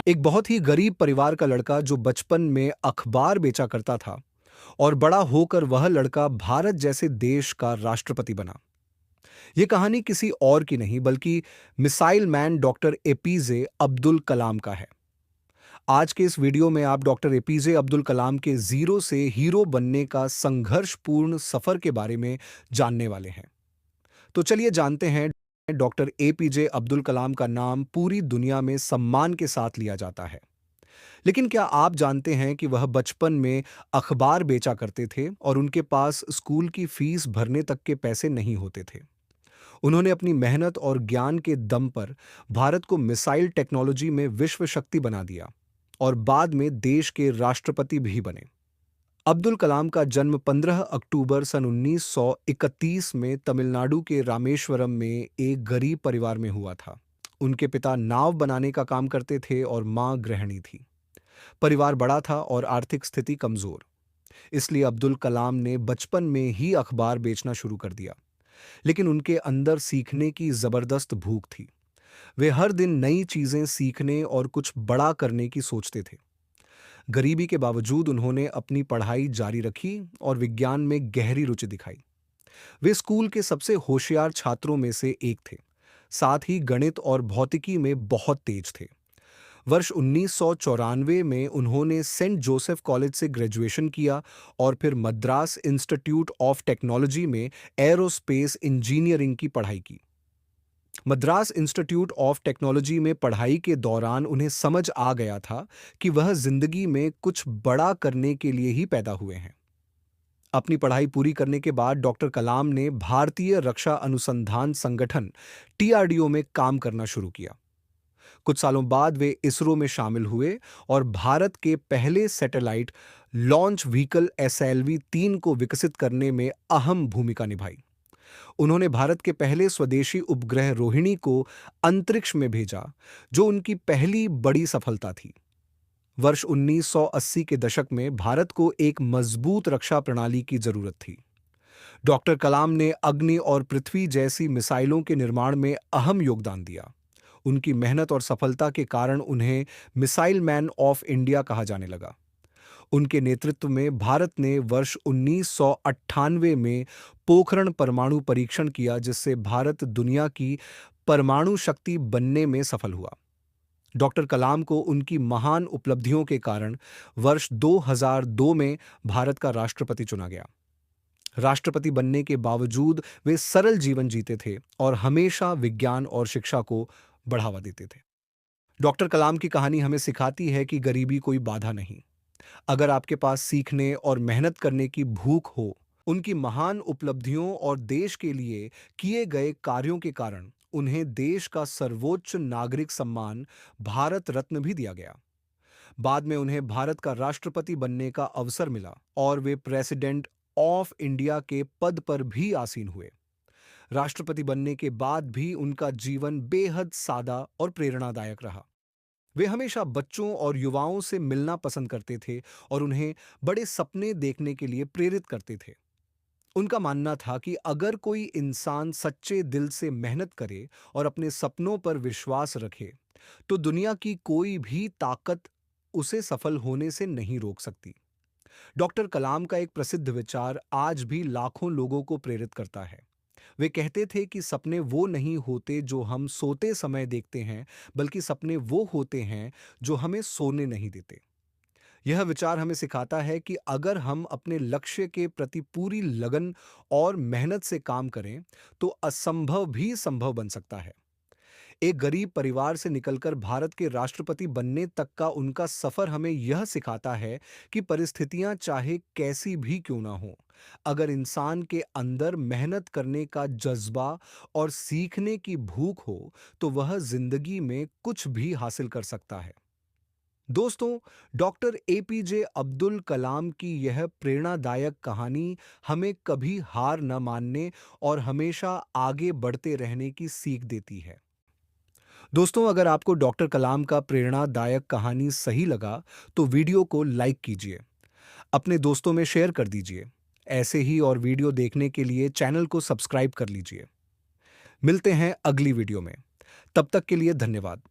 एक बहुत ही गरीब परिवार का लड़का जो बचपन में अखबार बेचा करता था और बड़ा होकर वह लड़का भारत जैसे देश का राष्ट्रपति बना। यह कहानी किसी और की नहीं बल्कि missile man doctor APJ Abdul Kalam का है। आज के इस वीडियो में आप डॉक्टर एपीजे अब्दुल कलाम के जीरो से हीरो बनने का संघर्षपूर्ण सफर के बारे में जानने वाले हैं। तो चलिए जानते हैं। डॉक्टर एपीजे अब्दुल कलाम का नाम पूरी दुनिया में सम्मान के साथ लिया जाता है। लेकिन क्या आप जानते हैं कि वह बचपन में अखबार बेचा करते थे और उनके पास स्कूल की फीस भरने तक के पैसे नहीं होते थे। उन्होंने अपनी मेहनत और ज्ञान के दम पर भारत को मिसाइल टेक्नोलॉजी में विश्व शक्ति बना दिया और बाद में देश के राष्ट्रपति भी बने। अब्दुल कलाम का जन्म 15 अक्टूबर सन 1931 में तमिलनाडु के रामेश्वरम में एक गरीब परिवार में हुआ था। उनके पिता नाव बनाने का काम करते थे और मां गृहिणी थी। परिवार बड़ा था और आर्थिक स्थिति कमजोर, इसलिए अब्दुल कलाम ने बचपन में ही अखबार बेचना शुरू कर दिया। लेकिन उनके अंदर सीखने की जबरदस्त भूख थी। वे हर दिन नई चीजें सीखने और कुछ बड़ा करने की सोचते थे। गरीबी के बावजूद उन्होंने अपनी पढ़ाई जारी रखी और विज्ञान में गहरी रुचि दिखाई। वे स्कूल के सबसे होशियार छात्रों में से एक थे। साथ ही गणित और भौतिकी में बहुत तेज थे। वर्ष 1994 में उन्होंने सेंट जोसेफ कॉलेज से ग्रेजुएशन किया और फिर मद्रास इंस्टीट्यूट ऑफ टेक्नोलॉजी में एरोस्पेस इंजीनियरिंग की पढ़ाई की। मद्रास इंस्टीट्यूट ऑफ टेक्नोलॉजी में पढ़ाई के दौरान उन्हें समझ आ गया था कि वह जिंदगी में कुछ बड़ा करने के लिए ही पैदा हुए हैं। अपनी पढ़ाई पूरी करने के बाद डॉक्टर कलाम ने भारतीय रक्षा अनुसंधान संगठन टीआरडीओ में काम करना शुरू किया। कुछ सालों बाद वे इसरो में शामिल हुए और भारत के पहले सैटेलाइट लॉन्च व्हीकल एसएलवी-3 को विकसित करने में अहम भूमिका निभाई। उन्होंने भारत के पहले स्वदेशी उपग्रह रोहिणी को अंतरिक्ष में भेजा, जो उनकी पहली बड़ी सफलता थी। वर्ष 1980 के दशक में भारत को एक मजबूत रक्षा प्रणाली की जरूरत थी। डॉक्टर कलाम ने अग्नि और पृथ्वी जैसी मिसाइलों के निर्माण में अहम योगदान दिया। उनकी मेहनत और सफलता के कारण उन्हें मिसाइल मैन ऑफ इंडिया कहा जाने लगा। उनके नेतृत्व में भारत ने वर्ष 1998 में पोखरण परमाणु परीक्षण किया, जिससे भारत दुनिया की परमाणु शक्ति बनने में सफल हुआ। डॉक्टर कलाम को उनकी महान उपलब्धियों के कारण वर्ष 2002 में भारत का राष्ट्रपति चुना गया। राष्ट्रपति बनने के बावजूद वे सरल जीवन जीते थे और हमेशा विज्ञान और शिक्षा को बढ़ावा देते थे। डॉक्टर कलाम की कहानी हमें सिखाती है कि गरीबी कोई बाधा नहीं। अगर आपके पास सीखने और मेहनत करने की भूख हो, उनकी महान उपलब्धियों और देश के लिए किए गए कार्यों के कारण उन्हें देश का सर्वोच्च नागरिक सम्मान भारत रत्न भी दिया गया। बाद में उन्हें भारत का राष्ट्रपति बनने का अवसर मिला और वे प्रेसिडेंट ऑफ इंडिया के पद पर भी आसीन हुए। राष्ट्रपति बनने के बाद भी उनका जीवन बेहद सादा और प्रेरणादायक रहा। वे हमेशा बच्चों और युवाओं से मिलना पसंद करते थे और उन्हें बड़े सपने देखने के लिए प्रेरित करते थे। उनका मानना था कि अगर कोई इंसान सच्चे दिल से मेहनत करे और अपने सपनों पर विश्वास रखे, तो दुनिया की कोई भी ताकत उसे सफल होने से नहीं रोक सकती। डॉक्टर कलाम का एक प्रसिद्ध विचार आज भी लाखों लोगों को प्रेरित करता है। वे कहते थे कि सपने वो नहीं होते जो हम सोते समय देखते हैं, बल्कि सपने वो होते हैं जो हमें सोने नहीं देते। यह विचार हमें सिखाता है कि अगर हम अपने लक्ष्य के प्रति पूरी लगन और मेहनत से काम करें, तो असंभव भी संभव बन सकता है। एक गरीब परिवार से निकलकर भारत के राष्ट्रपति बनने तक का उनका सफर हमें यह सिखाता है कि परिस्थितियां चाहे कैसी भी क्यों ना हो, अगर इंसान के अंदर मेहनत करने का जज्बा और सीखने की भूख हो, तो वह जिंदगी में कुछ भी हासिल कर सकता है। दोस्तों, डॉक्टर एपीजे अब्दुल कलाम की यह प्रेरणादायक कहानी हमें कभी हार न मानने और हमेशा आगे बढ़ते रहने की सीख देती है। दोस्तों, अगर आपको डॉक्टर कलाम का प्रेरणादायक कहानी सही लगा, तो वीडियो को लाइक कीजिए, अपने दोस्तों में शेयर कर दीजिए। ऐसे ही और वीडियो देखने के लिए चैनल को सब्सक्राइब कर लीजिए। मिलते हैं अगली वीडियो में। तब तक के लिए धन्यवाद।